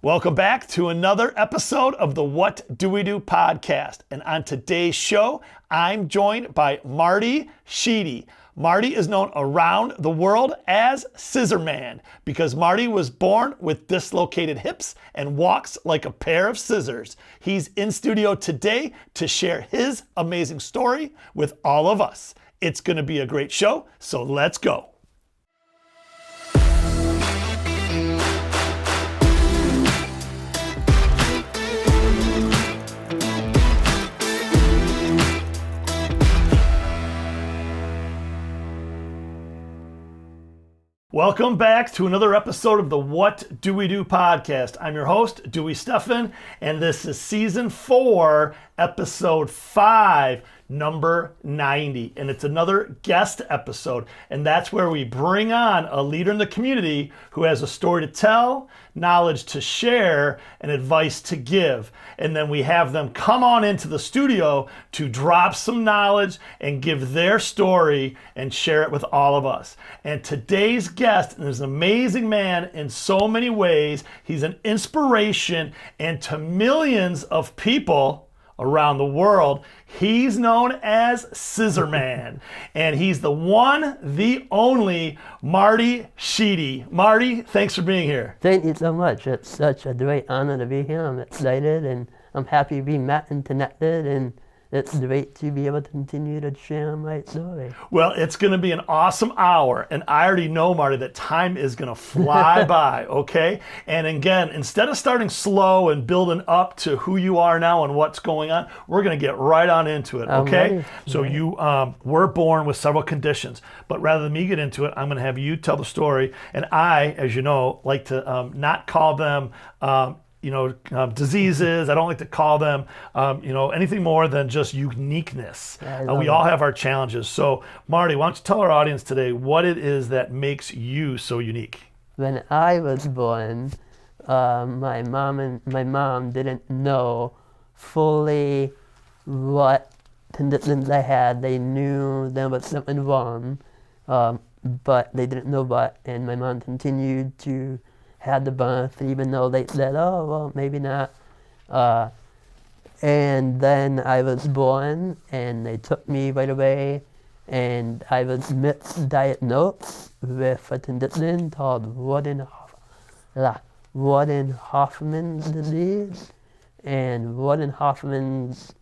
Welcome back to another episode of the What Do We Do podcast. And on today's show, I'm joined by Marty Sheedy. Marty is known around the world as Scissor Man because Marty was born with dislocated hips and walks like a pair of scissors. He's in studio today to share his amazing story with all of us. It's going to be a great show, so let's go. Welcome back to another episode of the What Do We Do podcast. I'm your host, Dewey Stefan, and this is season 4, episode 5, number 90. And it's another guest episode, and that's where we bring on a leader in the community who has a story to tell, knowledge to share, and advice to give. And then we have them come on into the studio to drop some knowledge and give their story and share it with all of us. And today's guest is an amazing man in so many ways. He's an inspiration and to millions of people around the world. He's known as Scissor Man, and he's the one, the only Marty Sheedy. Marty, thanks for being here. Thank you so much. It's such a great honor to be here. I'm excited and I'm happy to be met and connected, and it's great to be able to continue to share my story. Well, it's going to be an awesome hour, and I already know, Marty, that time is going to fly by, okay? And again, instead of starting slow and building up to who you are now and what's going on, we're going to get right on into it, okay? So you were born with several conditions, but rather than me get into it, I'm going to have you tell the story, and I, as you know, like to not call them diseases. I don't like to call them, anything more than just uniqueness. We all have our challenges. So, Marty, why don't you tell our audience today what it is that makes you so unique? When I was born, my mom didn't know fully what conditions I had. They knew there was something wrong, but they didn't know what. And my mom continued to had the birth, even though they said, oh, well, maybe not. And then I was born, and they took me right away, and I was misdiagnosed with a condition called Walden-Hoffman's disease. And Walden-Hoffman's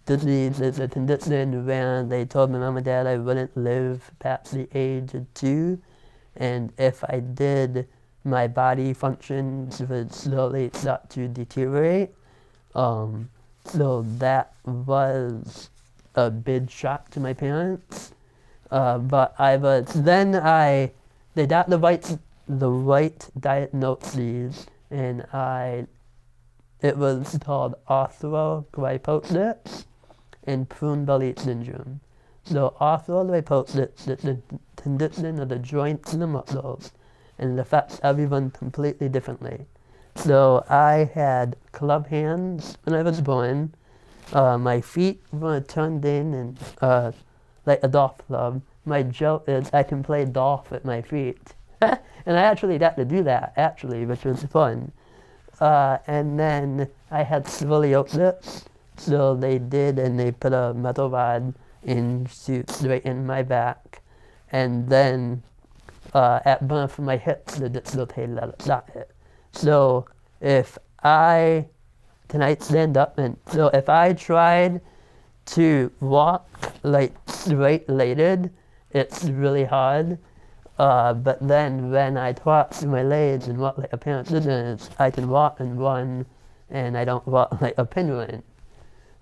disease is a condition where they told my mom and dad I wouldn't live past the age of 2, and if I did, my body functions would slowly start to deteriorate. So that was a big shock to my parents. But they got the right diagnoses, and it was called Arthrogryposis and Prune Belly Syndrome. So Arthrogryposis is the condition of the joints and the muscles, and it affects everyone completely differently. So I had club hands when I was born. My feet were turned in and like a golf club. My joke is I can play golf with my feet. And I actually got to do that, which was fun. And then I had scoliosis. So they put a metal rod straight in my back. And then at birth, my hips were dislocated at the socket. So if I tried to walk like straight-legged, it's really hard. But then when I cross my legs and walk like a pair of scissors, I can walk and run, and I don't walk like a penguin.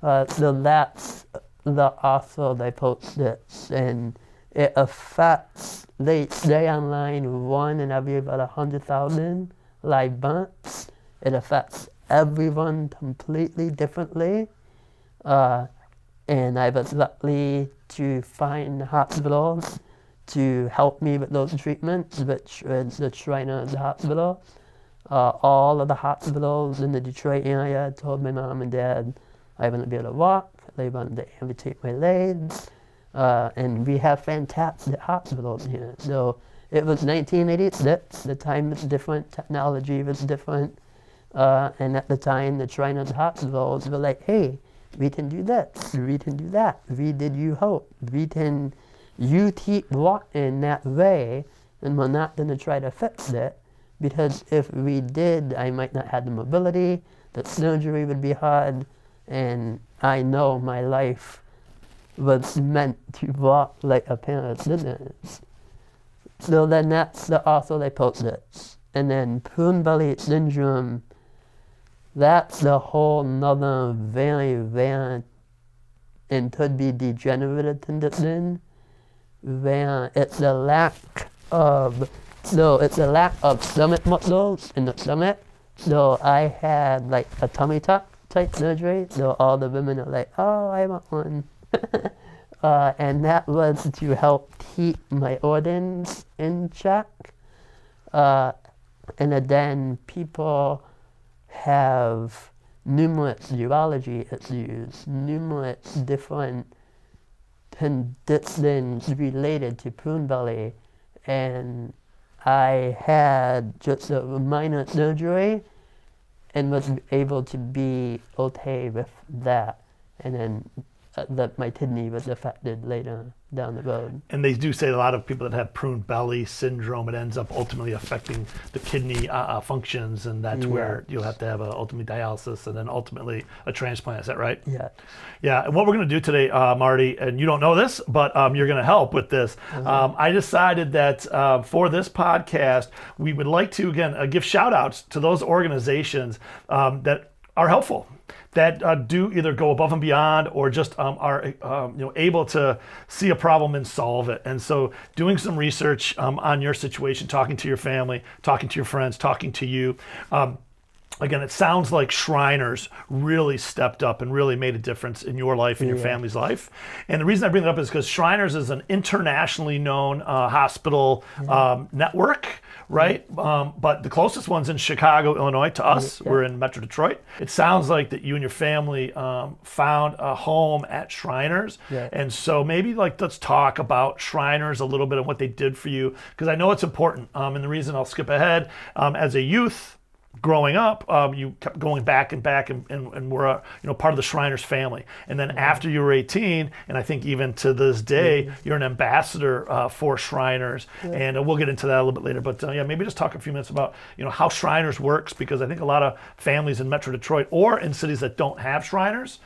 So that's the arthrogryposis, and it affects, they say online, 1 in every about 100,000 live births. It affects everyone completely differently. And I was lucky to find hospitals to help me with those treatments, which was the Shriners Hospital. All of the hospitals in the Detroit area told my mom and dad I wouldn't be able to walk, they wanted to amputate my legs. And we have fantastic hospitals here. So it was 1986, the time was different, technology was different, And at the time, the Shriners hospitals were like, hey, we can do this, we can do that, we did you hope, you keep walking that way, and we're not going to try to fix it, because if we did, I might not have the mobility, the surgery would be hard, and I know my life was meant to walk like a pair of scissors. So then that's the arthrogryposis. And then Prune Belly Syndrome, that's a whole nother very rare and could be degenerative condition, where it's a lack of stomach muscles in the stomach. So I had like a tummy tuck type surgery, so all the women are like, oh, I want one. And that was to help keep my organs in check. And then people have numerous urology issues, numerous different conditions related to prune belly, and I had just a minor surgery and was able to be okay with that, and then that my kidney was affected later down the road. And they do say a lot of people that have prune belly syndrome, it ends up ultimately affecting the kidney functions, and that's where you'll have to have ultimately dialysis and then ultimately a transplant. Is that right? Yeah. Yeah, and what we're going to do today, Marty, and you don't know this, but you're going to help with this. I decided that for this podcast, we would like to, again, give shout outs to those organizations that are helpful, that do either go above and beyond or just are able to see a problem and solve it. And so doing some research on your situation, talking to your family, talking to your friends, talking to you. Again, it sounds like Shriners really stepped up and really made a difference in your life and your family's life. And the reason I bring that up is because Shriners is an internationally known hospital network, right? But the closest one's in Chicago, Illinois to us. We're in Metro Detroit. It sounds like that you and your family found a home at Shriners. And so maybe let's talk about Shriners a little bit and what they did for you, because I know it's important. And the reason I'll skip ahead, as a youth, growing up, you kept going back and were part of the Shriners family. And then after you were 18, and I think even to this day, you're an ambassador for Shriners. And we'll get into that a little bit later. But maybe just talk a few minutes about how Shriners works, because I think a lot of families in Metro Detroit or in cities that don't have Shriners,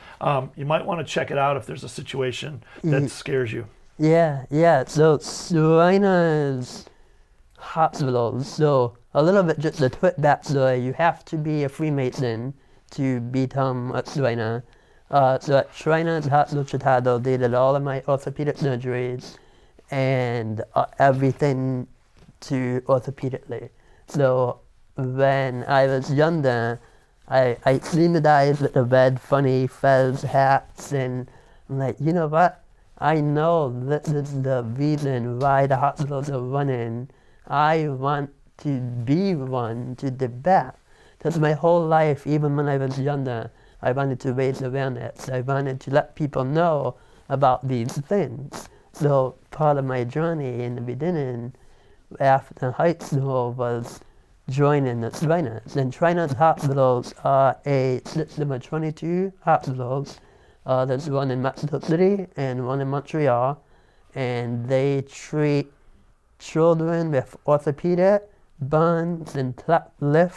you might want to check it out if there's a situation that scares you. So Shriners hospitals. So a little bit just a quick backstory. You have to be a Freemason to become a Shriner. So at Shriners Hospital Chicago, they did all of my orthopedic surgeries and everything to orthopedically. So when I was younger, I acclimatized with the red funny fez hats, and I'm like, you know what? I know this is the reason why the hospitals are running. I want to be one to the back. Because my whole life, even when I was younger, I wanted to raise awareness. I wanted to let people know about these things. So part of my journey in the beginning, after high school, was joining the Shriners. And Shriners hospitals are a system of 22 hospitals. There's one in Mexico City and one in Montreal. And they treat children with orthopedic, burns, and cleft lip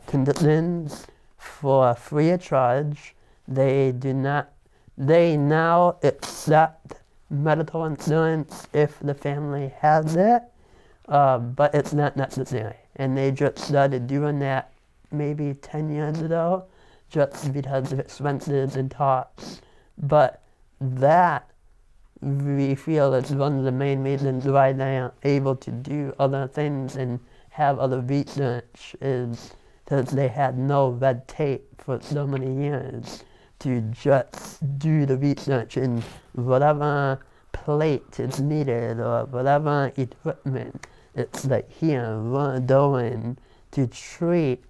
conditions for free of charge. They now accept medical insurance if the family has it, but it's not necessary. And they just started doing that maybe 10 years ago, just because of expenses and costs. But that, we feel, is one of the main reasons why they are able to do other things and have other research, is because they had no red tape for so many years to just do the research in whatever plate is needed or whatever equipment. It's like, here, we're going to treat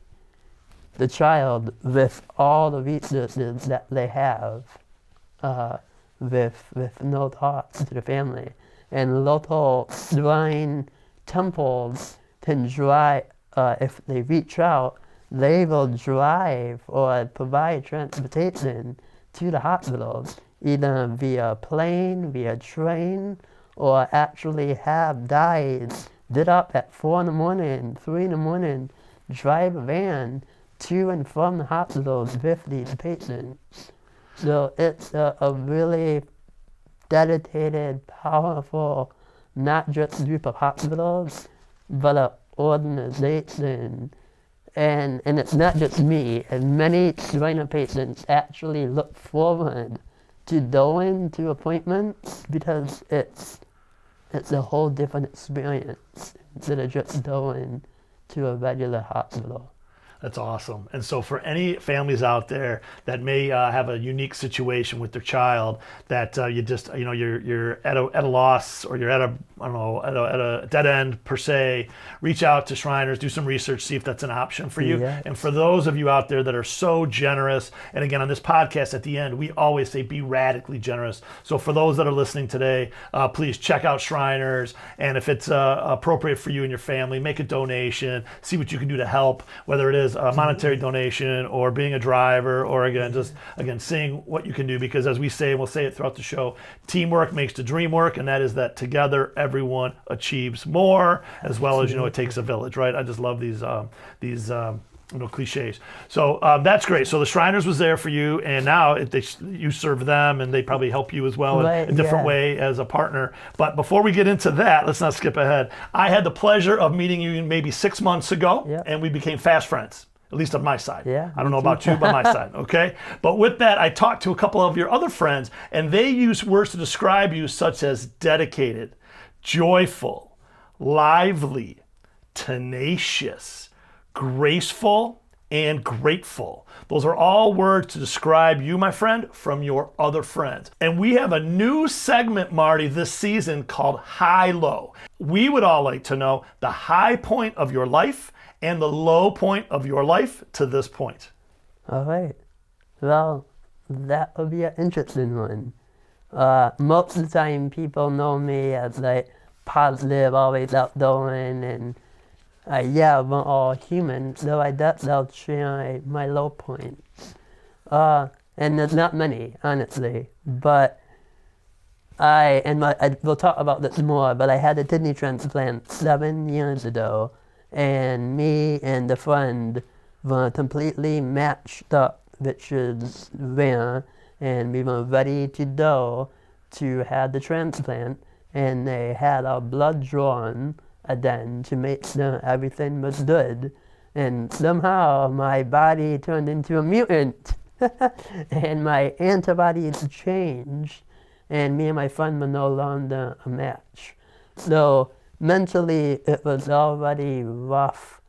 the child with all the resources that they have, with no cost to the family. And local shrine temples can try, if they reach out, they will drive or provide transportation to the hospital, either via plane, via train, or actually have guys get up at 4 in the morning, 3 in the morning, drive a van to and from the hospital with these patients. So it's a really dedicated, powerful, not just group of hospitals, but an organization. And it's not just me, and many trainer patients actually look forward to going to appointments because it's a whole different experience instead of just going to a regular hospital. That's awesome. And so for any families out there that may have a unique situation with their child that you just, you're at a loss, or you're at a dead end per se, reach out to Shriners, do some research, see if that's an option for you. Yeah. And for those of you out there that are so generous, and again, on this podcast at the end, we always say be radically generous. So for those that are listening today, please check out Shriners. And if it's appropriate for you and your family, make a donation, see what you can do to help, whether it is a monetary donation or being a driver, or again seeing what you can do, because as we say, and we'll say it throughout the show, teamwork makes the dream work, and that is that together everyone achieves more, as well as it takes a village, right? I just love these cliches. So that's great. So the Shriners was there for you, and now you serve them, and they probably help you as well in a different way as a partner. But before we get into that, let's not skip ahead. I had the pleasure of meeting you maybe 6 months ago, and we became fast friends, at least on my side. Yeah, I don't know about you, but my side, okay? But with that, I talked to a couple of your other friends, and they use words to describe you such as dedicated, joyful, lively, tenacious, graceful, and grateful. Those are all words to describe you, my friend, from your other friends. And we have a new segment, Marty, this season called High-Low. We would all like to know the high point of your life and the low point of your life to this point. All right. Well, that would be an interesting one. Most of the time, people know me as like positive, always outgoing, and we're all human, so I'll share my low points. And there's not many, honestly, but we'll talk about this more, but I had a kidney transplant 7 years ago, and me and a friend were completely matched up, which is rare, and we were ready to go to have the transplant, and they had our blood drawn again to make sure everything was good, and somehow my body turned into a mutant and my antibodies changed, and me and my friend were no longer a match. So mentally it was already rough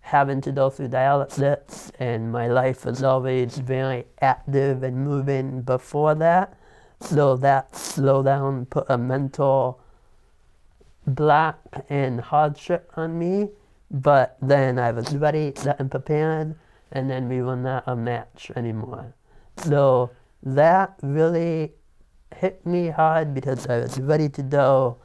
having to go through dialysis, and my life was always very active and moving before that, so that slowdown put a mental block and hardship on me. But then I was ready and prepared, and then we were not a match anymore. So that really hit me hard because I was ready to go,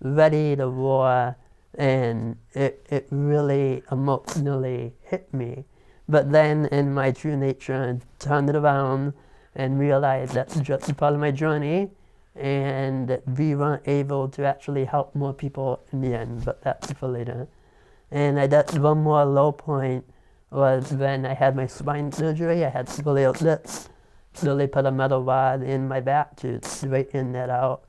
ready to war, and it really emotionally hit me. But then in my true nature, I turned it around and realized that's just a part of my journey, and we weren't able to actually help more people in the end, but that's for later. And that's one more low point was when I had my spine surgery. I had scoliosis, so they put a metal rod in my back to straighten that out,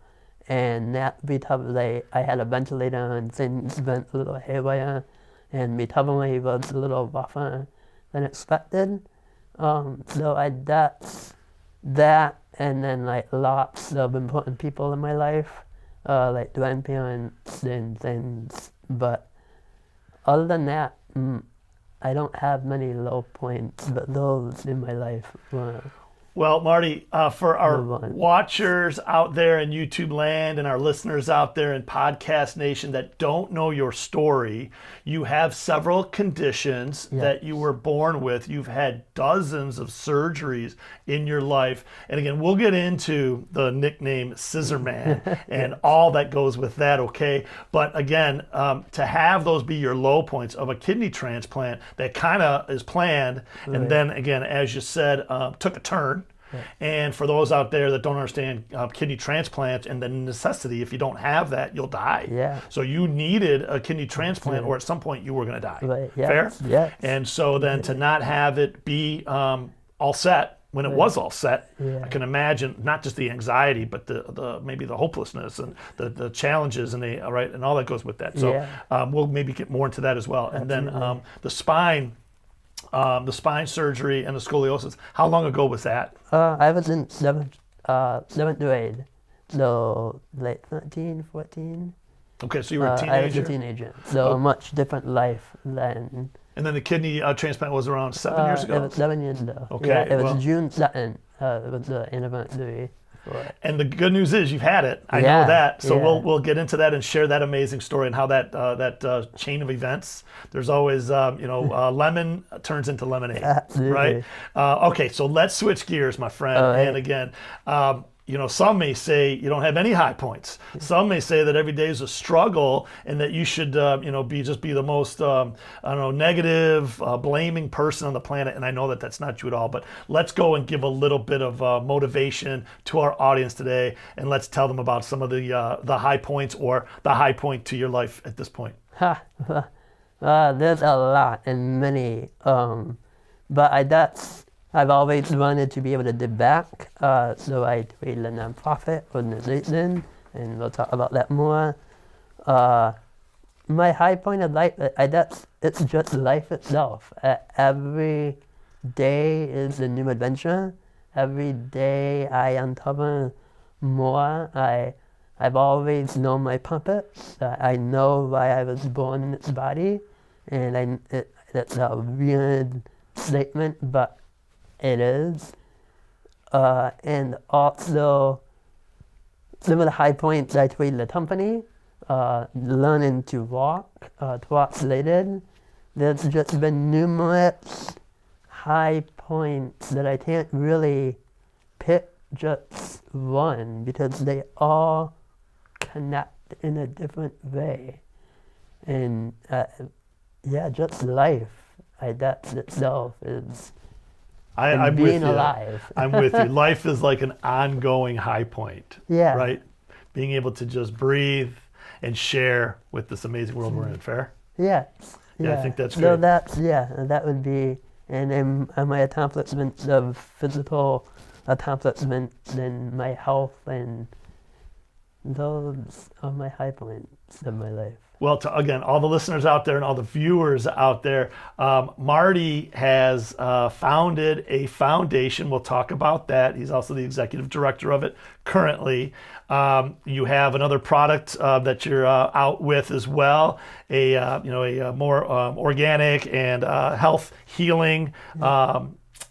and that recovery, I had a ventilator and things went a little haywire, and recovery was a little rougher than expected. So I that's that, and then like lots of important people in my life, like grandparents and things. But other than that, I don't have many low points, but those in my life were Well, Marty, for our Move on. watchers out there in YouTube land and our listeners out there in Podcast Nation that don't know your story, you have several conditions that you were born with. You've had dozens of surgeries in your life. And again, we'll get into the nickname Scissor Man and all that goes with that, okay? But again, to have those be your low points of a kidney transplant that kind of is planned, and then again, as you said, took a turn. And for those out there that don't understand kidney transplant and the necessity, if you don't have that, you'll die. Yeah. So you needed a kidney transplant, or at some point you were going to die. Right. Yeah. Fair? Yeah. And so then to not have it be all set when it was all set, I can imagine not just the anxiety, but the maybe the hopelessness and the challenges and and all that goes with that. So we'll maybe get more into that as well. And then the spine surgery and the scoliosis. How long ago was that? I was in seventh grade, so late 13, 14. Okay, so you were a I was teenager. a teenager, so a much different life than. And then the kidney transplant was around 7 years ago? It was 7 years ago. Okay, Yeah, it was well- June 2nd. It was the anniversary for it. And the good news is you've had it. I know Yeah, that. So yeah. we'll get into that and share that amazing story and how that chain of events. There's always lemon turns into lemonade, Absolutely. right? Okay, so let's switch gears, my friend. All right. And again, some may say you don't have any high points. Some may say that every day is a struggle and that you should be the most negative, blaming person on the planet. And I know that that's not you at all. But let's go and give a little bit of motivation to our audience today, and let's tell them about some of the high points or the high point to your life at this point. There's a lot and many, but I've always wanted to be able to give back, so I created a nonprofit organization, and we'll talk about that more. My high point of life, it's just life itself. Every day is a new adventure. Every day I uncover more. I've always known my purpose. I know why I was born in this body, and it's a weird statement, but it is. And also, some of the high points I created the company, learning to walk, twice related. There's just been numerous high points that I can't really pick just one because they all connect in a different way. And just life, that itself is. I'm being with you. alive. I'm with you. Life is like an ongoing high point. Yeah. Right? Being able to just breathe and share with this amazing world we're in. Fair? Yeah. Yeah, I think that's So great. that would be, and my accomplishments of physical accomplishments and my health, and those are my high points of my life. Well, to, again, all the listeners out there and all the viewers out there, Marty has founded a foundation. We'll talk about that. He's also the executive director of it currently. You have another product that you're out with as well, a more organic and health healing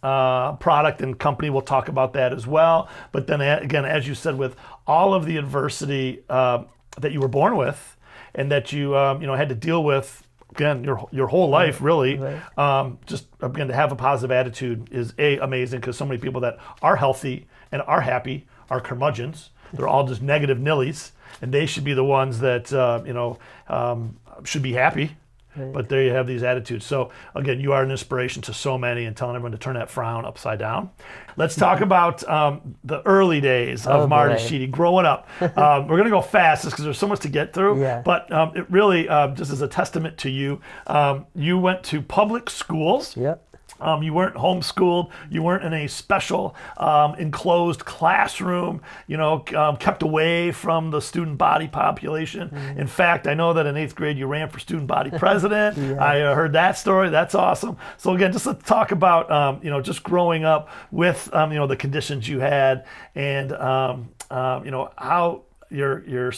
product and company. We'll talk about that as well. But then again, as you said, with all of the adversity that you were born with, and that you had to deal with, again, your whole life, really. Right. Just again, to have a positive attitude is amazing, because so many people that are healthy and are happy are curmudgeons. They're all just negative nillies, and they should be the ones that should be happy. Right. But there you have these attitudes. So again, you are an inspiration to so many, and telling everyone to turn that frown upside down. Let's talk about the early days of Marty Sheedy, growing up. We're going to go fast just because there's so much to get through. Yeah. But it really, just as a testament to you, you went to public schools. Yep. You weren't homeschooled. You weren't in a special enclosed classroom, kept away from the student body population. Mm-hmm. In fact, I know that in 8th grade you ran for student body president. Yeah. I heard that story. That's awesome. So again, just to talk about, just growing up with, the conditions you had, and, how your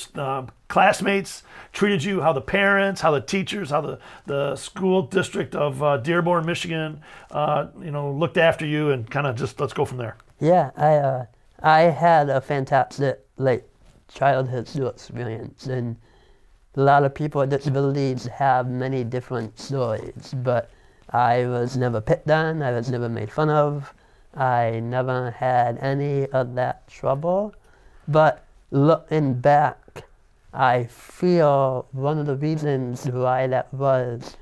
classmates treated you, how the parents, how the teachers, how the school district of Dearborn, Michigan, looked after you, and kind of just let's go from there. Yeah, I had a fantastic childhood school experience, and a lot of people with disabilities have many different stories, but I was never picked on, I was never made fun of, I never had any of that trouble. But looking back, I feel one of the reasons why that was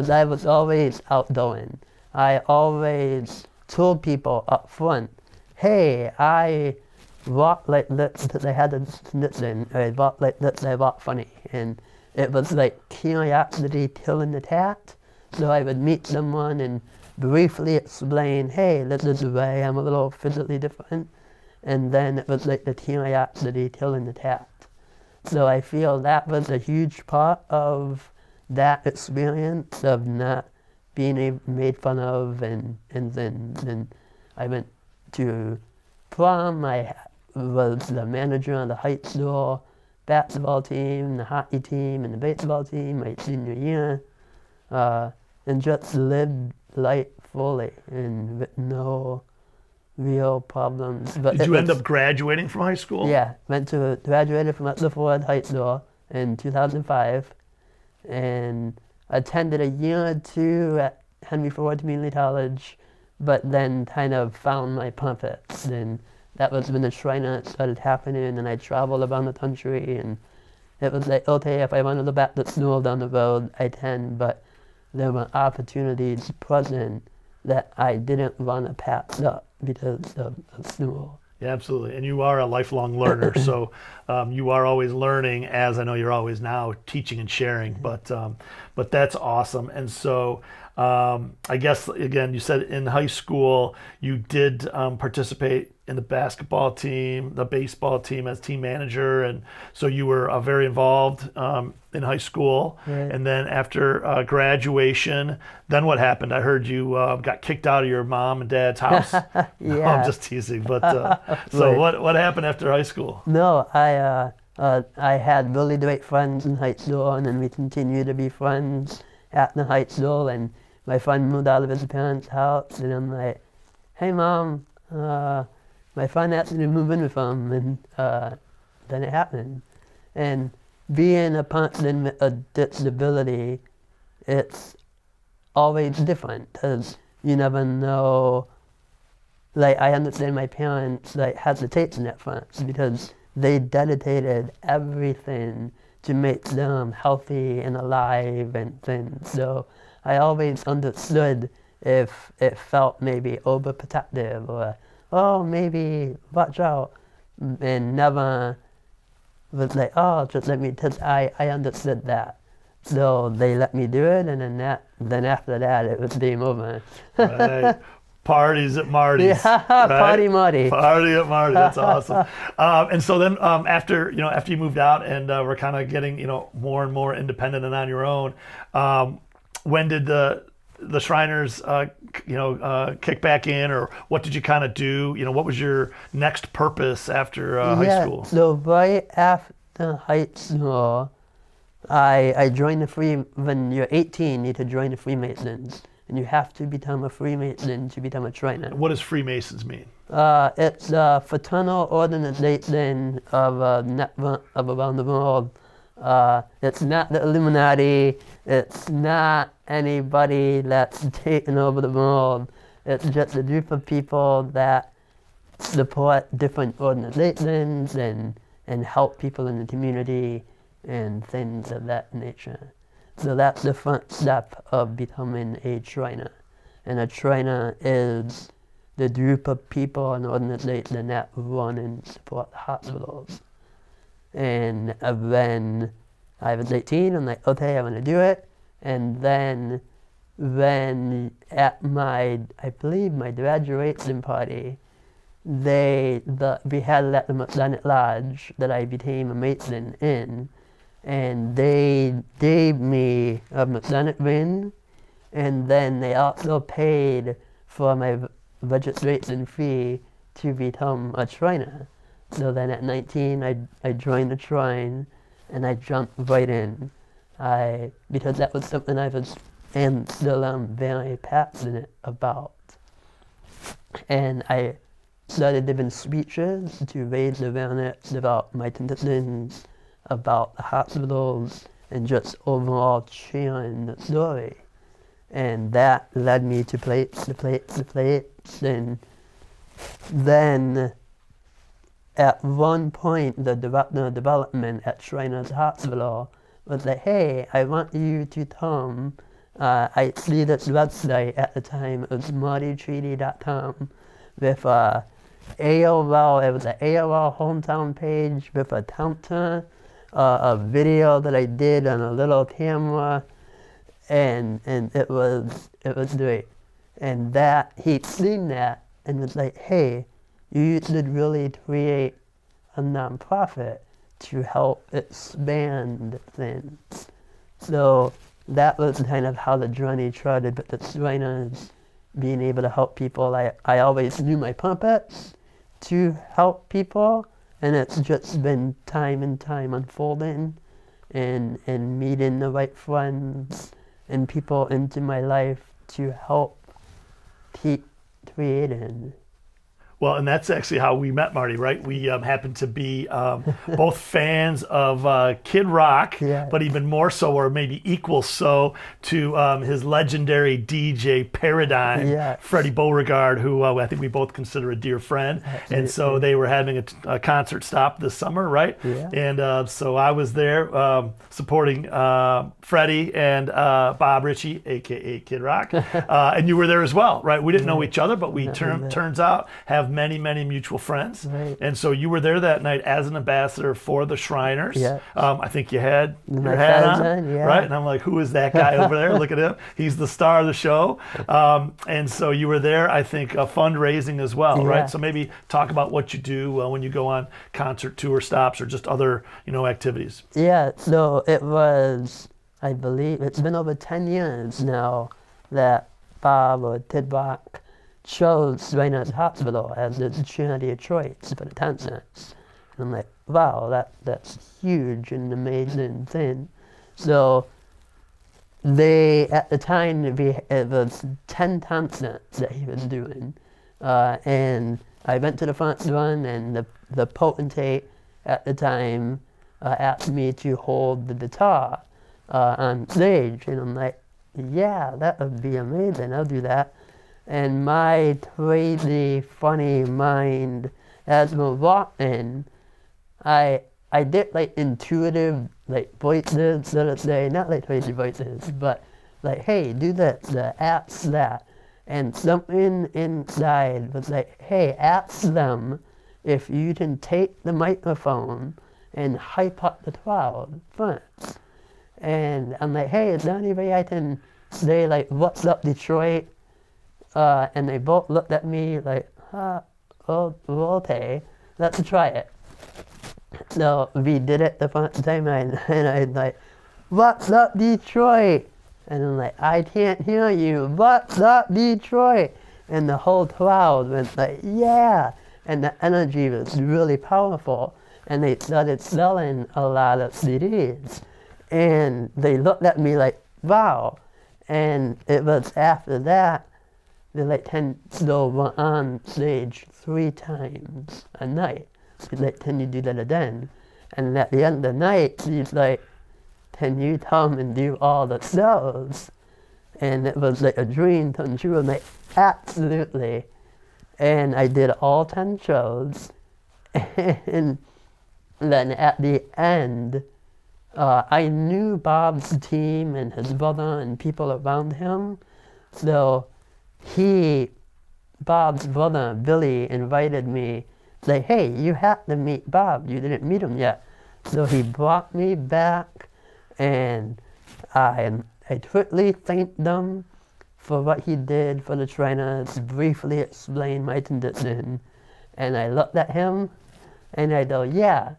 I was always outgoing. I always told people up front, hey, I walk like this because I had a condition, or I walk like this, I walk funny. And it was like curiosity killing the cat. So I would meet someone and briefly explain, hey, this is the way I'm a little physically different. And then it was like the curiosity killing the cat. So I feel that was a huge part of that experience of not being made fun of, and then I went to prom. I was the manager of the high school basketball team, the hockey team, and the baseball team my senior year, and just lived life fully and with no real problems. But Did you end up graduating from high school? Yeah, graduated from Ford High School in 2005, and attended a year or two at Henry Ford Community College, but then kind of found my purpose, and that was when the Shriner started happening, and I traveled around the country, and it was like, okay, if I want to go back to school down the road, I can, but there were opportunities present that I didn't want to pass up because of school. Yeah, absolutely. And you are a lifelong learner, so you are always learning, as I know you're always now teaching and sharing. But that's awesome. And so I guess, again, you said in high school you did participate in the basketball team, the baseball team as team manager, and so you were very involved in high school. Right. And then after graduation, then what happened? I heard you got kicked out of your mom and dad's house. Yeah. No, I'm just teasing. But so Right. what happened after high school? No, I had really great friends in high school, and then we continued to be friends after high school, and my friend moved out of his parents' house, and I'm like, hey mom, my friend asked me to move in with him, and then it happened. And being a person with a disability, it's always different, because you never know. Like, I understand my parents hesitated at first because they dedicated everything to make them healthy and alive and things. So I always understood if it felt maybe overprotective or, oh, maybe watch out, and never was like, oh, just let me, because I understood that. So they let me do it, and then after that, it was game over. Right. Parties at Marty's. Yeah, right? Party Marty. Party at Marty. That's awesome. And so then after you moved out and we're kind of getting more and more independent and on your own, when did the Shriners kick back in, or what did you kind of do? What was your next purpose after high school? So right after high school, I joined when you're 18, you need to join the Freemasons. And you have to become a Freemason to become a Shriner. What does Freemasons mean? It's a fraternal organization of a network of around the world. It's not the Illuminati. It's not anybody that's taking over the world. It's just a group of people that support different organizations and help people in the community and things of that nature. So that's the first step of becoming a Shriner. And a Shriner is the group of people and organization that run and support the hospitals. And when I was 18, I'm like, okay, I'm gonna do it. And then when at I believe my graduation party, we had it at the McDonald Lodge that I became a Mason in. And they gave me a McDonald ring, and then they also paid for my registration fee to become a Shriner. So then at 19, I joined the Shrine, and I jumped right in. Because that was something I was and still am very passionate about. And I started giving speeches to raise awareness about my conditions, about the hospitals, and just overall sharing the story. And that led me to plates. And then at one point, the director of development at Shriners Hospital was like, hey, I want you to come. I see this website at the time. It was martysheedy.com with AOL. It was an AOL hometown page with a counter, a video that I did on a little camera, and it was great. And that he'd seen that and was like, hey, you should really create a nonprofit to help expand things. So that was kind of how the journey started, but the Shriners being able to help people. I always knew my purpose to help people, and it's just been time and time unfolding and meeting the right friends and people into my life to help keep creating. Well, and that's actually how we met, Marty, right? We happened to be both fans of Kid Rock, Yeah. but even more so, or maybe equal so, to his legendary DJ Paradigm, Yeah. Freddie Beauregard, who I think we both consider a dear friend. Absolutely. And so they were having a concert stop this summer, right? Yeah. And so I was there supporting Freddie and Bob Ritchie, a.k.a. Kid Rock. And you were there as well, right? We didn't know each other, but we turns out have many mutual friends. Right. And so you were there that night as an ambassador for the Shriners. Yeah. I think you had My your hat on, cousin, yeah. right? And I'm like, who is that guy over there? Look at him. He's the star of the show. And so you were there, I think, fundraising as well, Yeah. right? So maybe talk about what you do when you go on concert tour stops or just other, activities. Yeah, so it was, I believe, it's been over 10 years now that Bob or Kid Rock chose Shriners Hospital as the charity of choice for the concerts. And I'm like, wow, that's huge and amazing thing. So they, at the time, it was 10 concerts that he was doing. And I went to the front run, and the potentate at the time asked me to hold the guitar on stage. And I'm like, yeah, that would be amazing, I'll do that. And my crazy, funny mind, as we're walking, I did like intuitive voices, so to say, not like crazy voices, but like, hey, do this, ask that. And something inside was like, hey, ask them if you can take the microphone and hype up the crowd first. And I'm like, hey, is there any way I can say like, what's up, Detroit? And they both looked at me like, well, okay, let's try it. So we did it the first time, and I was like, what's up, Detroit? And I'm like, I can't hear you, what's up, Detroit? And the whole crowd was like, yeah. And the energy was really powerful. And they started selling a lot of CDs. And they looked at me like, wow. And it was after that, they were on stage 3 times a night. He's like, can you do that again? And at the end of the night, he's like, can you come and do all the shows? And it was like a dream come true. I'm like, absolutely. And I did all 10 shows. And then at the end, I knew Bob's team and his brother and people around him. So Bob's brother, Billy, invited me, say, hey, you have to meet Bob. You didn't meet him yet. So he brought me back, and I quickly thanked them for what he did for the Shriners, briefly explained my condition. And I looked at him, and I go, yeah,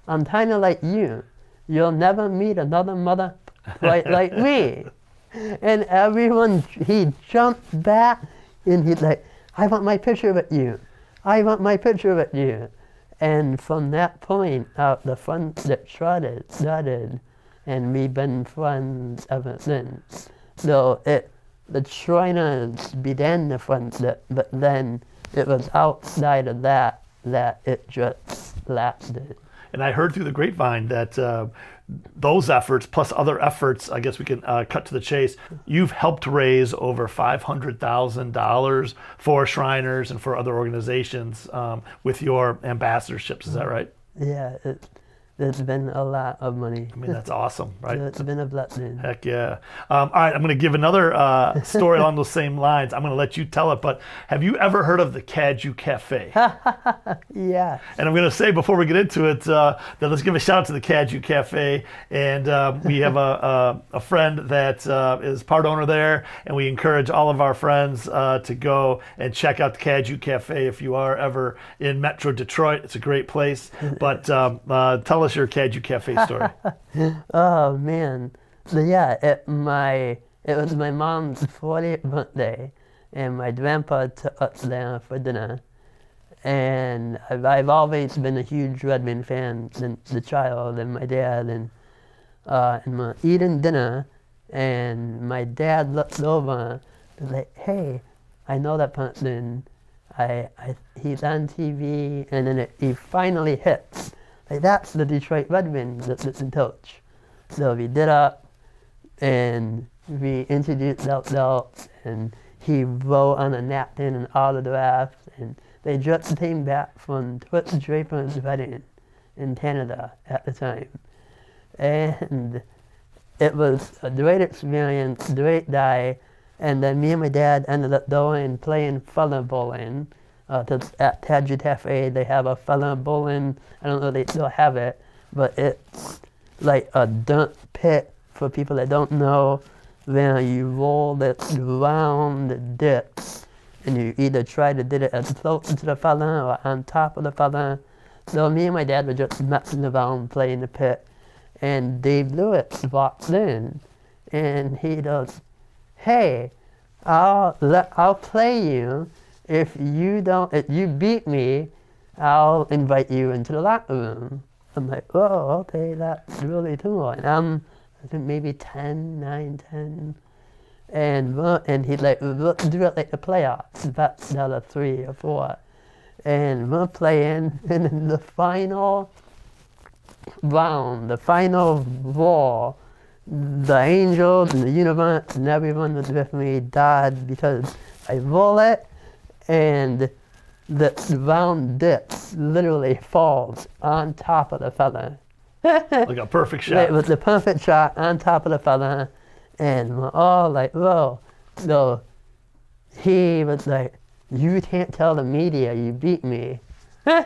I'm kind of like you. You'll never meet another mother quite like me. And everyone, he jumped back, and he's like, I want my picture with you. I want my picture with you. And from that point out, the friendship started, and we've been friends ever since. So the Shriners began the friendship, but then it was outside of that it just lasted. And I heard through the grapevine that those efforts, plus other efforts, I guess we can cut to the chase, you've helped raise over $500,000 for Shriners and for other organizations with your ambassadorships. Is that right? Yeah, it's been a lot of money. I mean, that's awesome, right? It's been a blessing. Heck yeah. All right, I'm going to give another story along those same lines. I'm going to let you tell it, but have you ever heard of the Caju Cafe? Yeah. And I'm going to say before we get into it that let's give a shout out to the Caju Cafe. And we have a friend that is part owner there, and we encourage all of our friends to go and check out the Caju Cafe if you are ever in Metro Detroit. It's a great place. But tell us your Caju Cafe story. Oh man. So yeah, it was my mom's 40th birthday, and my grandpa took us there for dinner. And I've always been a huge Red Wing fan since the child, and my dad, and we're eating dinner, and my dad looks over and like, hey, I know that person. He's on TV, and then he finally hits. Like, that's the Detroit Red Wing that's in touch. So we did up, and we introduced ourselves, and he wrote on a napkin an autograph, and they just came back from Toots Draper's wedding in Canada at the time. And it was a great experience, great guy, and then me and my dad ended up going playing feather bowling. At Caju Cafe, they have a feather bowling. I don't know if they still have it, but it's like a dirt pit for people that don't know, where you roll this round disc, and you either try to do it as close to the feather or on top of the feather. So me and my dad were just messing around playing the pit, and Dave Lewis walks in, and he goes, "Hey, I'll play you. If you beat me, I'll invite you into the locker room." I'm like, "Oh, okay, that's really cool." And I think maybe 9, 10. And he's like, "Let's do it like the playoffs, that's another 3 or 4. And we're playing, and in the final round, the final war, the angels and the universe and everyone was with me died because I roll it, and the round disc literally falls on top of the feather. Like a perfect shot. It was the perfect shot on top of the feather, and we're all like, whoa. So he was like, "You can't tell the media you beat me." I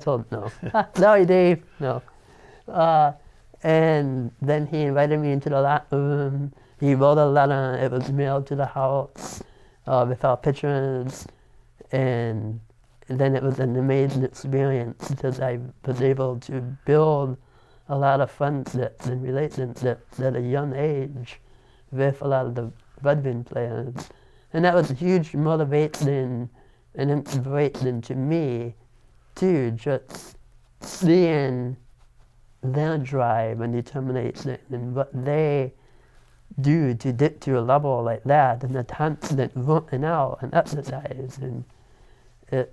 told him no. Sorry, Dave, no. And then he invited me into the locker room. He wrote a letter. It was mailed to the house with our pictures. And then it was an amazing experience because I was able to build a lot of friendships and relationships at a young age with a lot of the Red Wing players. And that was a huge motivation and inspiration to me too, just seeing their drive and determination and what they do to get to a level like that, and the constant working out and exercise, and it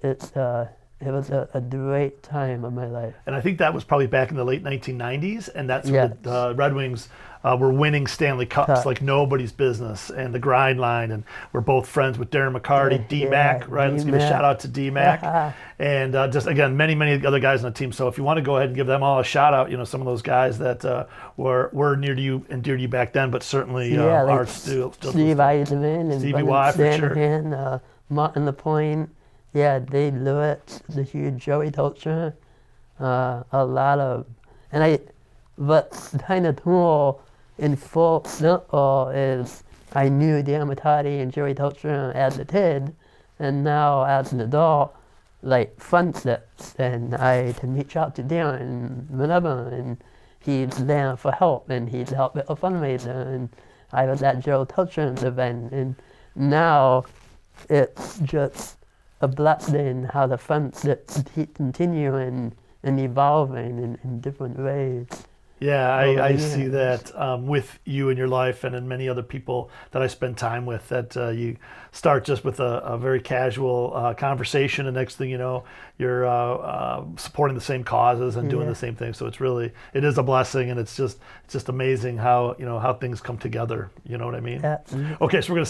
was a great time of my life. And I think that was probably back in the late 1990s, and that's Yes. when the Red Wings were winning Stanley Cups like nobody's business, and the grind line, and we're both friends with Darren McCarty, D-Mac, right? Let's give a shout out to D-Mac. And just, again, many other guys on the team. So if you want to go ahead and give them all a shout out, some of those guys that were near to you and dear to you back then, but certainly like are still Steve Eisenman and Stevie Y, for sure. Shanahan, Martin LaPointe, Dave Lewis, the huge Joey Tolcher, a lot of, what's kind of cool in full football is I knew Dan McCarty and Joey Tolcher as a kid, and now as an adult, like friendships, and I can reach out to Darren whenever, and he's there for help, and he's helped with a fundraiser, and I was at Joe Tolcher's event, and now it's just a blessing how the friendships keep continuing and evolving in different ways. Yeah, I over the see years. that with you in your life and in many other people that I spend time with, that you start just with a very casual conversation, and next thing you know, you're supporting the same causes and doing Yeah. the same thing. So it is a blessing, and it's just amazing how, how things come together. You know what I mean? Absolutely. Okay, so we're gonna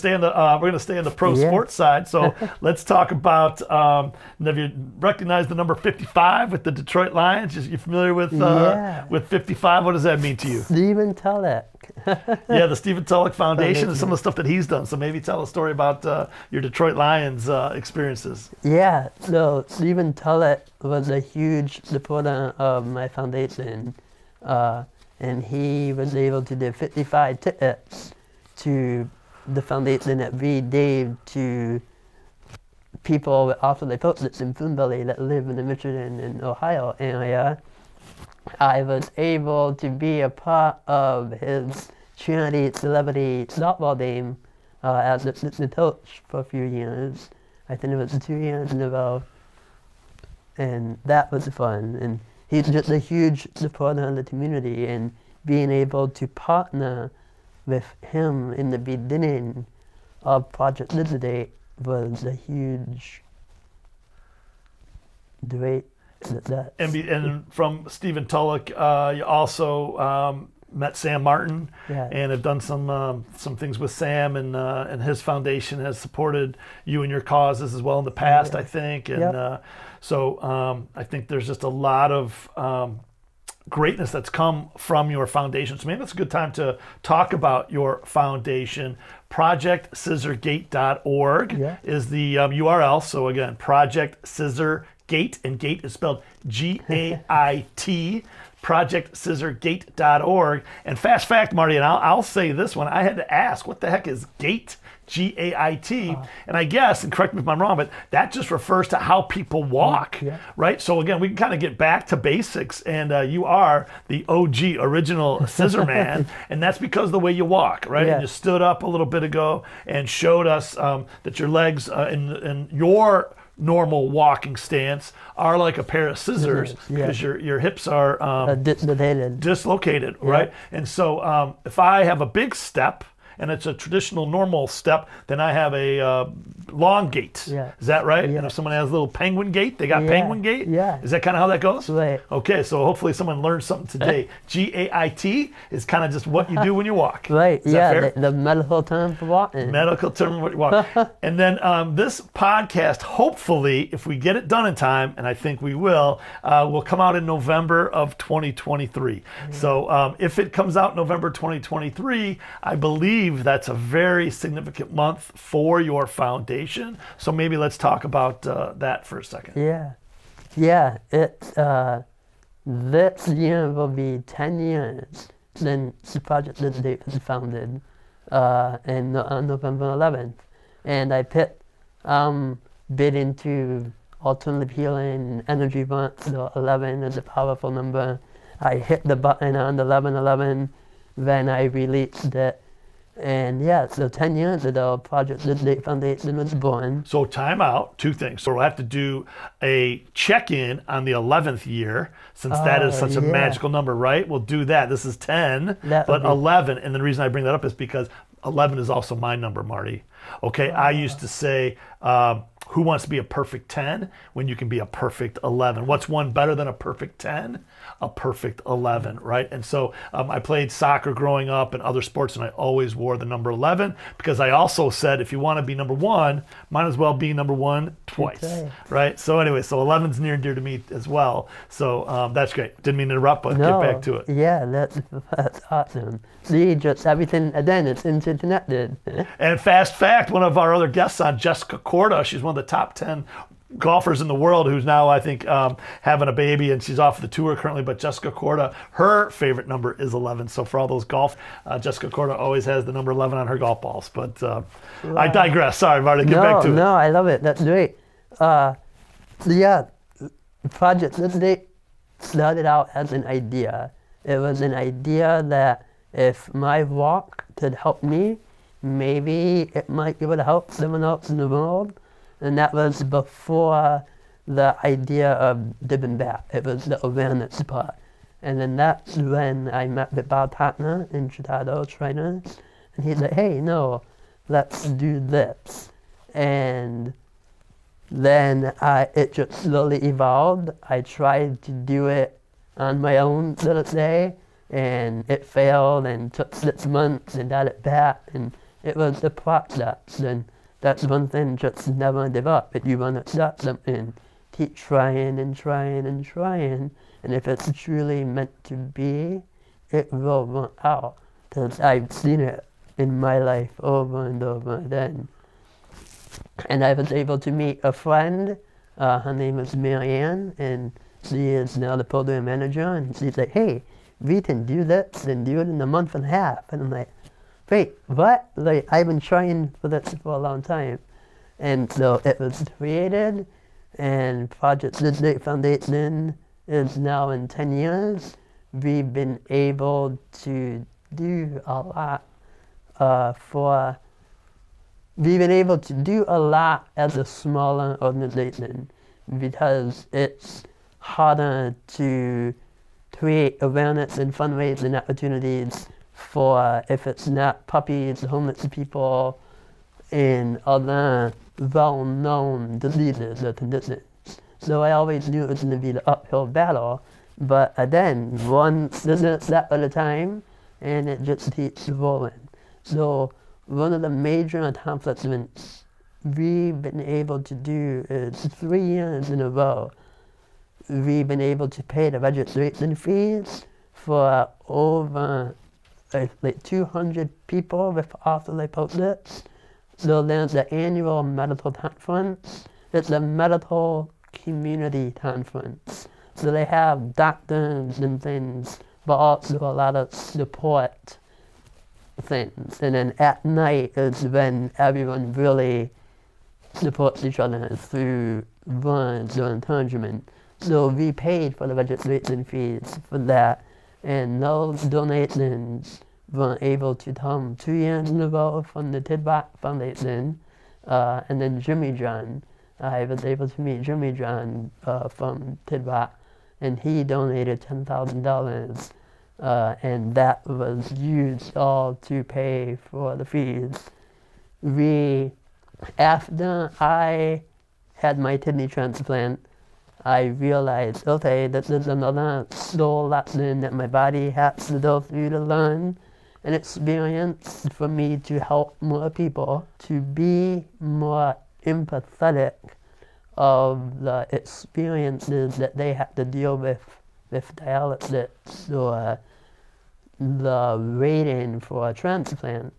stay on the pro Yeah. sports side. So let's talk about. Have you recognized the number 55 with the Detroit Lions? You familiar with Yeah. with 55? What does that mean to you? Stephen Tulloch. Yeah, the Stephen Tulloch Foundation and some of the stuff that he's done. So maybe tell a story about your Detroit Lions experiences. Yeah, so Stephen Tulloch was a huge supporter of my foundation, and he was able to give 55 tickets to the foundation that we gave to people with arthrolyposis and Prune Belly that live in the Michigan and Ohio area. I was able to be a part of his charity celebrity softball game as the coach for a few years. I think it was 2 years in a row, and that was fun. And he's just a huge supporter of the community, and being able to partner with him in the beginning of Project Liquidate was a huge, great success. And from Stephen Tulloch, you also met Sam Martin, Yeah. and have done some things with Sam, and his foundation has supported you and your causes as well in the past, I think. And Yep. so I think there's just a lot of greatness that's come from your foundation. So maybe it's a good time to talk about your foundation. ProjectScissorGate.org Yeah. is the URL. So again, Project Scissor Gate, and Gate is spelled G-A-I-T. ProjectScissorGate.org. And fast fact, Marty, and I'll say this one, I had to ask, what the heck is Gate? G-A-I-T. And I guess, and correct me if I'm wrong, but that just refers to how people walk, Yeah. right? So again, we can kind of get back to basics, and you are the OG, original scissor man, and that's because of the way you walk, right? Yeah. And you stood up a little bit ago and showed us that your legs in your normal walking stance are like a pair of scissors, Yeah. because your hips are dislocated, right? And so if I have a big step, and it's a traditional normal step, then I have a long gait. Yeah. Is that right? Yeah. And if someone has a little penguin gait, they got Yeah. penguin gait? Yeah. Is that kind of how that goes? Right. Okay, so hopefully someone learned something today. G-A-I-T is kind of just what you do when you walk. Right, Is that fair? the medical term for walking. Medical term what you walk. And then this podcast, hopefully, if we get it done in time, and I think we will come out in November of 2023. So if it comes out November 2023, I believe that's a very significant month for your foundation. So maybe let's talk about that for a second. Yeah, it's, this year will be 10 years since the Project Liquidate was founded on November 11th. And I put bid into alternative healing, energy burnt, so 11 is a powerful number. I hit the button on 11/11, then I released it. And yeah, so 10 years ago, Project Liquidate Foundation was born. So time out, two things. So we'll have to do a check-in on the 11th year, since that is such a magical number, right? We'll do that. This is 10, That but would be- 11, and the reason I bring that up is because 11 is also my number, Marty. Okay, I used to say, who wants to be a perfect 10 when you can be a perfect 11? What's one better than a perfect 10? A perfect 11, right? And so I played soccer growing up and other sports, and I always wore the number 11, because I also said, if you want to be number one, might as well be number one twice, Okay. right? So anyway, so 11's near and dear to me as well. So that's great. Didn't mean to interrupt, but get back to it. Yeah, that's awesome. See, just everything, again, it's interconnected. And fast fact, one of our other guests on, Jessica Corda, she's one of the top 10 golfers in the world, who's now, I think, having a baby, and she's off the tour currently. But Jessica Corda, her favorite number is 11. So for all those golf, Jessica Corda always has the number 11 on her golf balls. But I digress. Sorry, Marty, get back to it. No, I love it. That's great. Yeah, Project Liquidate started out as an idea. It was an idea that if my walk could help me, maybe it might be able to help someone else in the world. And that was before the idea of giving back. It was the awareness part. And then that's when I met with our partner in Chicago, trainer, and he's like, hey, no, let's do this. And then it just slowly evolved. I tried to do it on my own little day, and it failed and took 6 months and got it back, and it was the process. And that's one thing, just never give up. If you want to start something, keep trying and trying and trying, and if it's truly meant to be, it will work out. Because I've seen it in my life over and over again. And I was able to meet a friend, her name is Marianne, and she is now the program manager, and she's like, hey, we can do this and do it in a month and a half. And I'm like, wait, what? Like, I've been trying for this for a long time. And so it was created, and Project Scissor Foundation is now in 10 years. We've been able to do a lot we've been able to do a lot as a smaller organization because it's harder to create awareness and fundraising opportunities for, if it's not puppies, homeless people, and other well-known diseases or conditions. So I always knew it was going to be the uphill battle, but again, one step at a time, and it just keeps rolling. So one of the major accomplishments we've been able to do is 3 years in a row, we've been able to pay the registration fees for over like 200 people with arthrolyposis. So there's the annual medical conference. It's a medical community conference. So they have doctors and things, but also a lot of support things. And then at night is when everyone really supports each other through words or encouragement. So we paid for the registration fees for that, and those donations were able to come 2 years in a row from the Tidbot Foundation, and then Jimmy John. I was able to meet Jimmy John from Tidbot, and he donated $10,000, and that was used all to pay for the fees. After I had my kidney transplant, I realized, okay, this is another slow lesson that my body has to go through to learn an experience for me to help more people, to be more empathetic of the experiences that they have to deal with dialysis or the waiting for a transplant.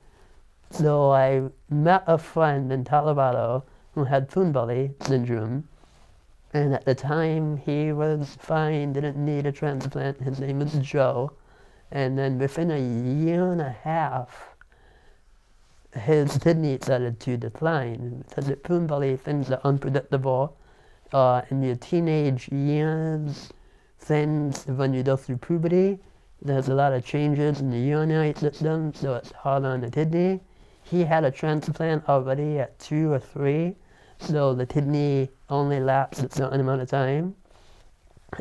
So I met a friend in Colorado who had Prune Belly Syndrome, and at the time he was fine, didn't need a transplant. His name was Joe. And then within a year and a half, his kidney started to decline. Because at Prune Belly, things are unpredictable. In your teenage years, things, when you go through puberty, there's a lot of changes in the urinary system, so it's harder on the kidney. He had a transplant already at 2 or 3, so the kidney only lasts a certain amount of time.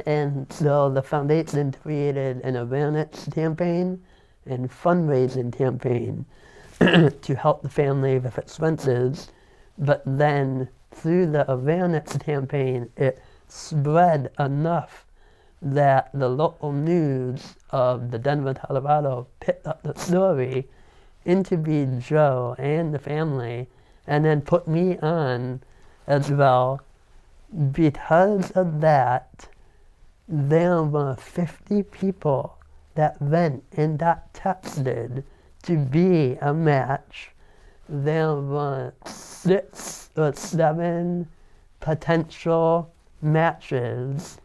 And so the foundation created an awareness campaign and fundraising campaign to help the family with expenses. But then through the awareness campaign, it spread enough that the local news of the Denver, Colorado picked up the story, interviewed Joe and the family, and then put me on as well. Because of that, there were 50 people that went and got tested to be a match. There were 6 or 7 potential matches,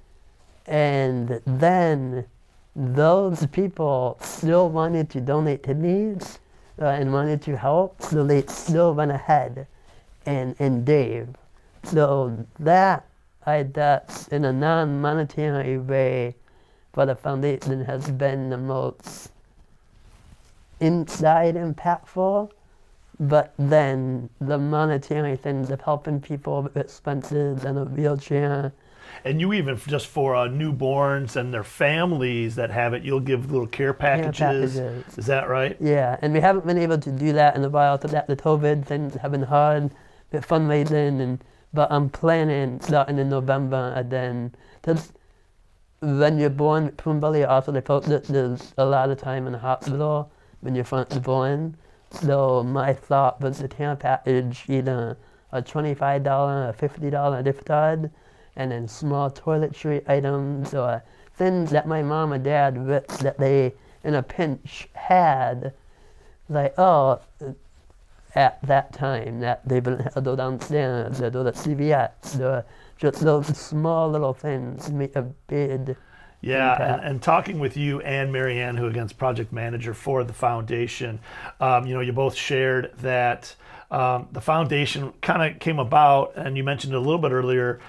and then those people still wanted to donate kidneys and wanted to help, so they still went ahead and gave. So that's in a non-monetary way, but the foundation has been the most inside impactful. But then the monetary things of helping people with expenses and a wheelchair And you even, just for newborns and their families that have it, you'll give little care packages. Is that right? Yeah, and we haven't been able to do that in a while. So that the COVID things have been hard with fundraising, but I'm planning starting in November, and then when you're born with prune belly arthrolyposis, there's a lot of time in the hospital when you're first born. So my thought was the care package, either a $25 or $50 gift card, and then small toiletry items or things that my mom and dad that they in a pinch had, like, oh, at that time that they wouldn't have to go downstairs or go to CVS, or just those small little things make a big Yeah, and talking with you and Marianne, who again is project manager for the foundation, you both shared that the foundation kind of came about, and you mentioned it a little bit earlier,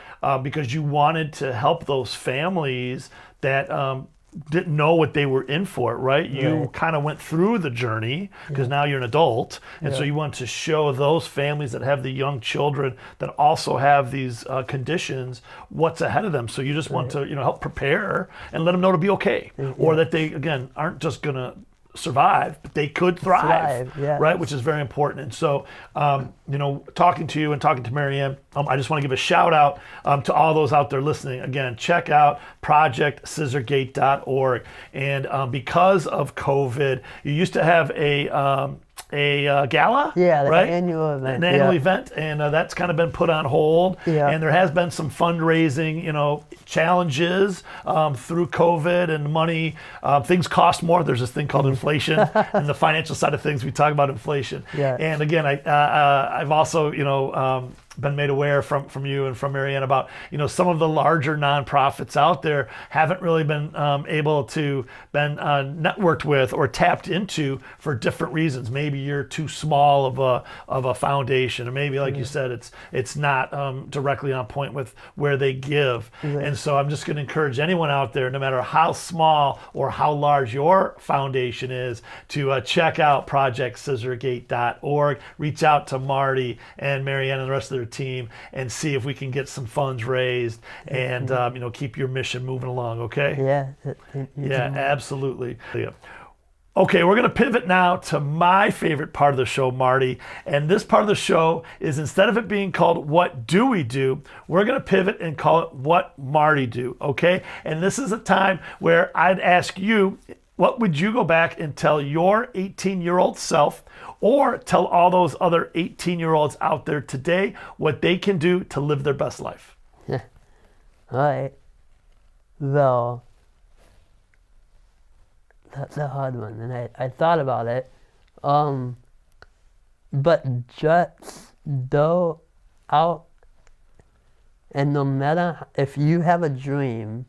because you wanted to help those families that didn't know what they were in for, right? You kind of went through the journey because now you're an adult, and so you want to show those families that have the young children that also have these conditions what's ahead of them. So you just want to help prepare and let them know to be okay, or that they again aren't just gonna survive, but they could thrive, right? Which is very important. And so, talking to you and talking to Marianne, I just want to give a shout out to all those out there listening. Again, check out projectscissorgate.org. And because of COVID, you used to have a gala, right? Annual event, an annual event, and that's kind of been put on hold. And there has been some fundraising, challenges through COVID and money. Things cost more. There's this thing called inflation, and the financial side of things, we talk about inflation. And again, I've also, been made aware from you and from Marianne about, some of the larger nonprofits out there haven't really been able to been networked with or tapped into for different reasons. Maybe you're too small of a foundation, or maybe, like you said, it's not directly on point with where they give. And so I'm just going to encourage anyone out there, no matter how small or how large your foundation is, to check out projectscissorgate.org. Reach out to Marty and Marianne and the rest of their team and see if we can get some funds raised and keep your mission moving along. Okay. Absolutely. Okay, we're going to pivot now to my favorite part of the show, Marty. And this part of the show is, instead of it being called What Do We Do, we're going to pivot and call it What Marty Do. Okay, and this is a time where I'd ask you, what would you go back and tell your 18-year-old self, or tell all those other 18-year-olds out there today what they can do to live their best life? All right. Well, that's a hard one, and I thought about it. But just go out, and no matter if you have a dream,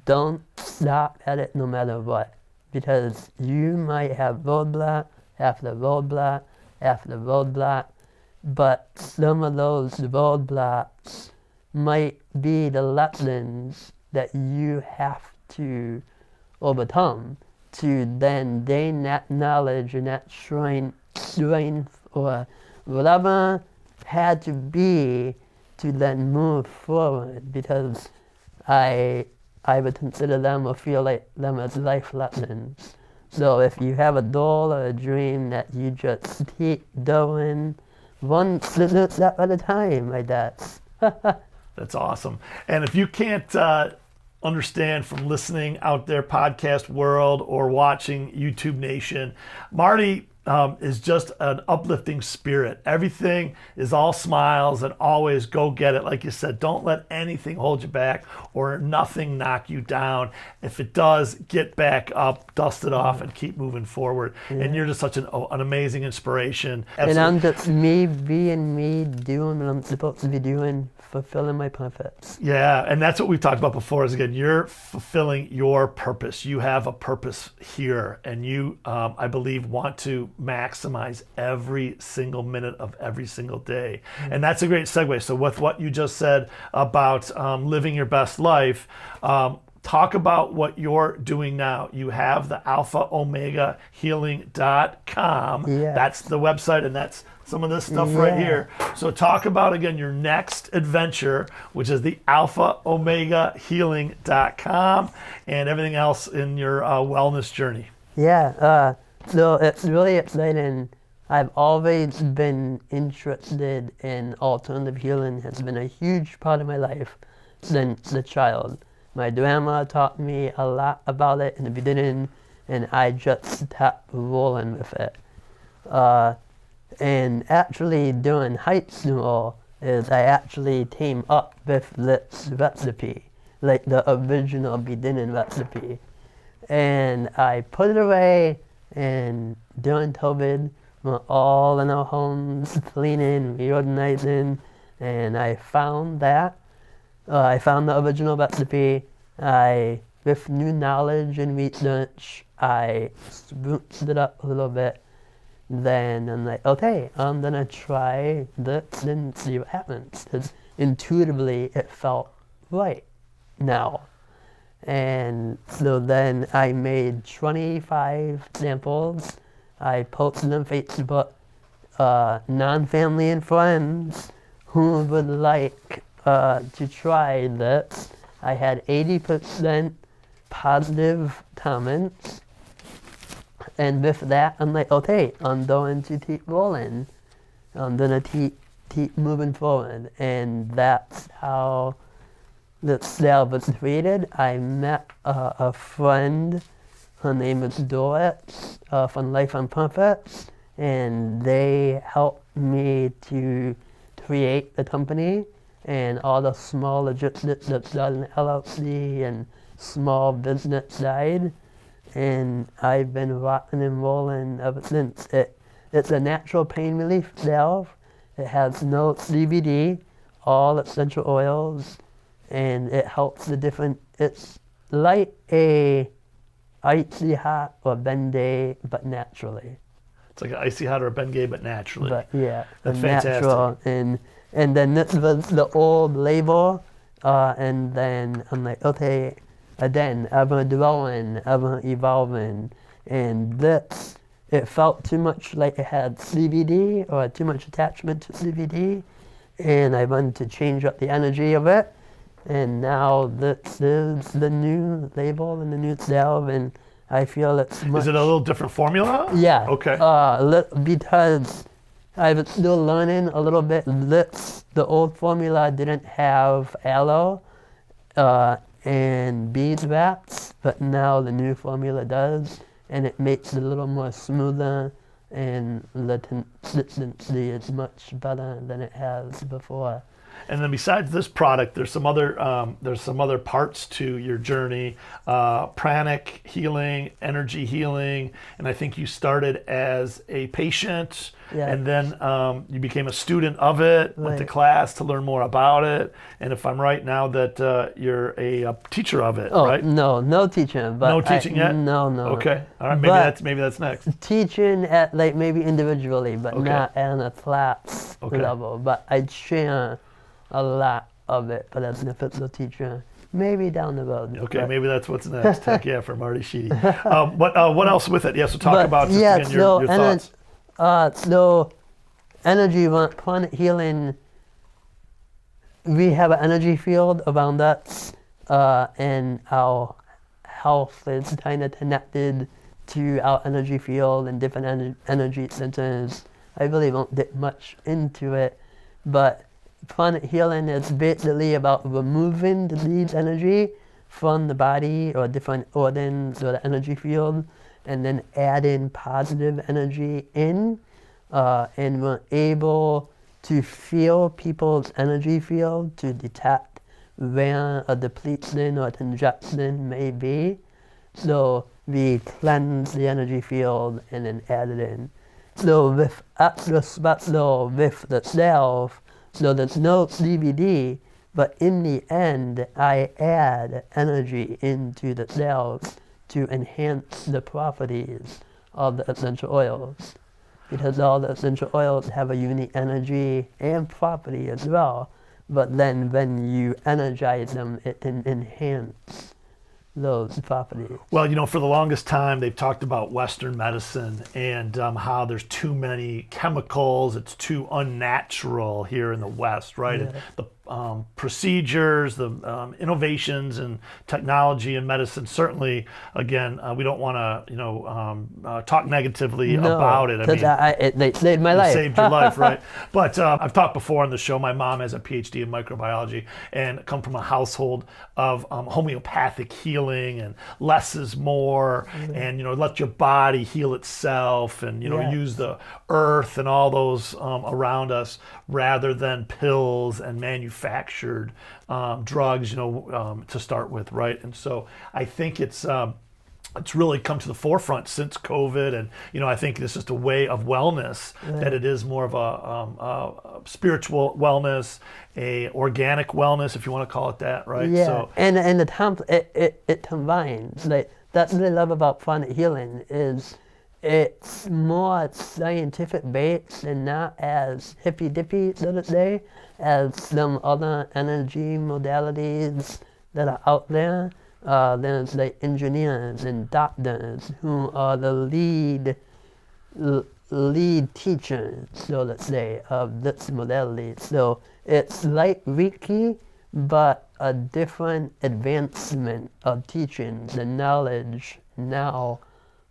don't stop at it no matter what, because you might have roadblock after roadblock after roadblock, but some of those roadblocks might be the lessons that you have to overcome to then gain that knowledge and that strength or whatever had to be to then move forward, because I would consider them or feel like them as life lessons. So if you have a goal or a dream that you just keep going one step at a time, like that. That's awesome. And if you can't understand from listening out there, podcast world, or watching YouTube Nation, Marty is just an uplifting spirit. Everything is all smiles and always go get it. Like you said, don't let anything hold you back or nothing knock you down. If it does, get back up, dust it off, and keep moving forward. And you're just such an amazing inspiration. Absolutely. And I'm just me being me, doing what I'm supposed to be doing, fulfilling my purpose. Yeah, and that's what we've talked about before, is again, you're fulfilling your purpose. You have a purpose here, and you, I believe, want to maximize every single minute of every single day. And that's a great segue. So with what you just said about living your best life, talk about what you're doing now. You have the alphaomegahealing.com. Yeah. That's the website, and that's some of this stuff right here. So talk about, again, your next adventure, which is the alphaomegahealing.com, and everything else in your wellness journey. Yeah, so it's really exciting. I've always been interested in alternative healing. Has been a huge part of my life since a child. My grandma taught me a lot about it in the beginning, and I just kept rolling with it. And actually during high school, I actually came up with this recipe, like the original beginning recipe. And I put it away, and during COVID, we're all in our homes cleaning, reorganizing, and I found that. I found the original recipe. With new knowledge and research, I spruced it up a little bit. Then I'm like, okay, I'm gonna try this and see what happens. Because intuitively, it felt right now. And so then I made 25 samples. I posted on Facebook, non-family and friends who would like to try this. I had 80% positive comments. And with that, I'm like, okay, I'm going to keep rolling. I'm gonna keep moving forward. And that's how the sale was created. I met a friend, her name is Doris, from Life on Purpose, and they helped me to create the company and all the small logistics that's done in LLC and small business side. And I've been rocking and rolling ever since. It's a natural pain relief salve. It has no CBD, all essential oils, and it helps the different, it's like a icy hot or Bengay, but naturally. It's like an icy hot or a Bengay, but naturally. But yeah, that's fantastic. Natural. And then this was the old label, and then I'm like, okay, again, ever growing, ever evolving, and this, it felt too much like it had CBD or too much attachment to CBD, and I wanted to change up the energy of it, and now this is the new label and the new salve, and I feel it's much... Is it a little different formula? Yeah. Okay. Because I was still learning a little bit. The old formula didn't have aloe and beeswax, but now the new formula does, and it makes it a little more smoother, and the consistency is much better than it has before. And then besides this product, there's some other parts to your journey: pranic healing, energy healing, and I think you started as a patient, and then you became a student of it, went to class to learn more about it. And if I'm right now, that you're a teacher of it, right? No teaching. But no teaching yet? No. Okay, all right. Maybe that's next. Teaching at like maybe individually, but not at a class level. But I share a lot of it, but as an official teacher, maybe down the road. Okay, maybe that's what's next. Heck yeah, for Marty Sheedy. What else with it? So talk about just again your thoughts. So energy, planet healing, we have an energy field around us, and our health is kind of connected to our energy field and different energy centers. I really won't get much into it, but planet healing is basically about removing the lead energy from the body or different organs or the energy field, and then adding positive energy in, and we're able to feel people's energy field to detect where a depletion or a congestion may be. So we cleanse the energy field and then add it in. So with the self, so there's no CBD, but in the end, I add energy into the cells to enhance the properties of the essential oils. Because all the essential oils have a unique energy and property as well, but then when you energize them, it can enhance those properties. Well, for the longest time, they've talked about Western medicine and how there's too many chemicals. It's too unnatural here in the West, right? Yeah. And the procedures, the innovations in technology and medicine, certainly, again, we don't want to, talk negatively about it. They saved my life. Saved your life, right? But I've talked before on the show, my mom has a PhD in microbiology and come from a household of homeopathic healing and less is more, and let your body heal itself, and use the earth and all those around us rather than pills and manufactured drugs, to start with, right? And so I think it's really come to the forefront since COVID, and I think it's just a way of wellness, that it is more of a spiritual wellness, a organic wellness, if you want to call it that, right? Yeah, So, and it combines. Like, that's what I love about pranic healing is it's more scientific based and not as hippy dippy, so to say, as some other energy modalities that are out there. There's like engineers and doctors who are the lead teachers, so to say, of this modality. So it's like Reiki, but a different advancement of teaching the knowledge now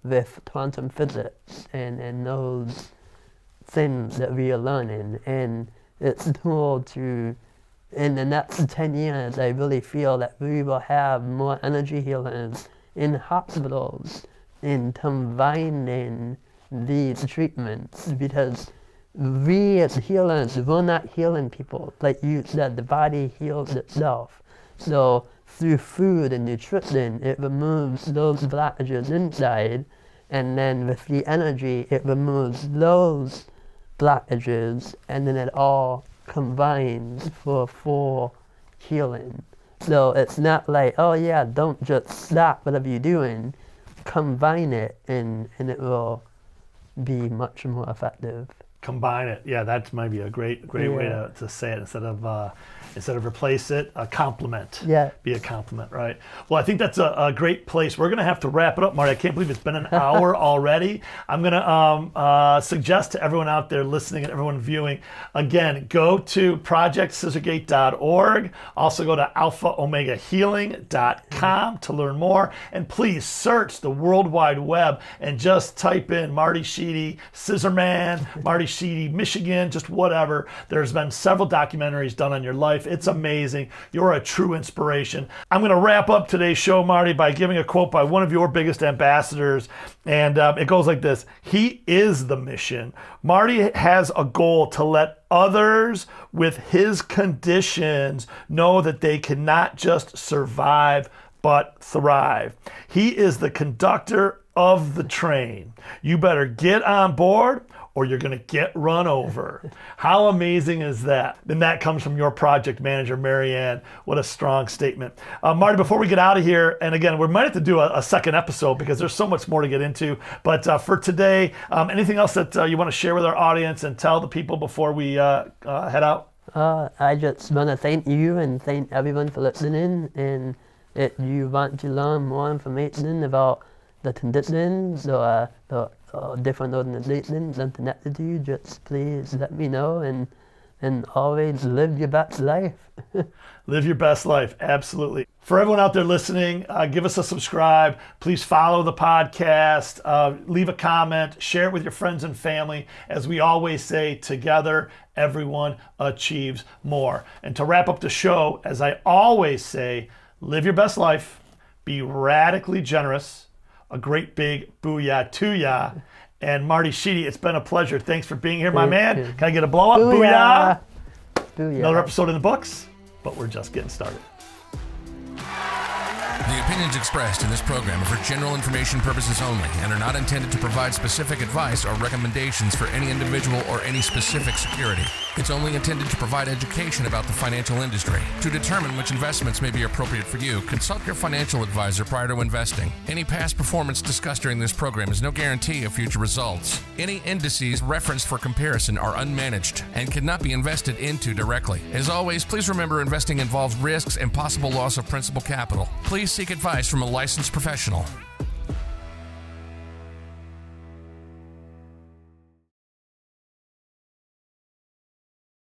with quantum physics and those things that we are learning. And it's cool to, in the next 10 years, I really feel that we will have more energy healers in hospitals in combining these treatments, because we as healers, we're not healing people. Like you said, the body heals itself. So through food and nutrition, it removes those blockages inside, and then with the energy, it removes those blockages, and then it all combines for full healing. So it's not like, oh yeah, don't just stop whatever you're doing, combine it, and it will be much more effective. Combine it. Yeah, that's maybe a great way to say it, instead of replace it, a compliment. Yeah. Be a compliment, right? Well, I think that's a great place. We're going to have to wrap it up, Marty. I can't believe it's been an hour already. I'm going to suggest to everyone out there listening and everyone viewing, again, go to projectscissorgate.org. Also go to alphaomegahealing.com to learn more. And please search the World Wide Web and just type in Marty Sheedy, Scissor Man, Marty Sheedy, Michigan, just whatever. There's been several documentaries done on your life. It's amazing. You're a true inspiration. I'm going to wrap up today's show, Marty, by giving a quote by one of your biggest ambassadors. And it goes like this: he is the mission. Marty has a goal to let others with his conditions know that they cannot just survive, but thrive. He is the conductor of the train. You better get on board or you're going to get run over. How amazing is that? And that comes from your project manager, Marianne. What a strong statement. Marty, before we get out of here, and again, we might have to do a second episode because there's so much more to get into. But for today, anything else that you want to share with our audience and tell the people before we head out? I just want to thank you and thank everyone for listening. And if you want to learn more information about the conditions or the different organizations and connected to you, just please let me know, and always live your best life. Live your best life, absolutely. For everyone out there listening, give us a subscribe. Please follow the podcast, leave a comment, share it with your friends and family. As we always say, together, everyone achieves more. And to wrap up the show, as I always say, live your best life, be radically generous, a great big booyah to ya. And Marty Sheedy, it's been a pleasure. Thanks for being here, my man. Can I get a blow up? Booyah. Booyah. Another episode in the books, but we're just getting started. The opinions expressed in this program are for general information purposes only and are not intended to provide specific advice or recommendations for any individual or any specific security. It's only intended to provide education about the financial industry. To determine which investments may be appropriate for you, consult your financial advisor prior to investing. Any past performance discussed during this program is no guarantee of future results. Any indices referenced for comparison are unmanaged and cannot be invested into directly. As always, please remember investing involves risks and possible loss of principal capital. Please seek advice advice from a licensed professional.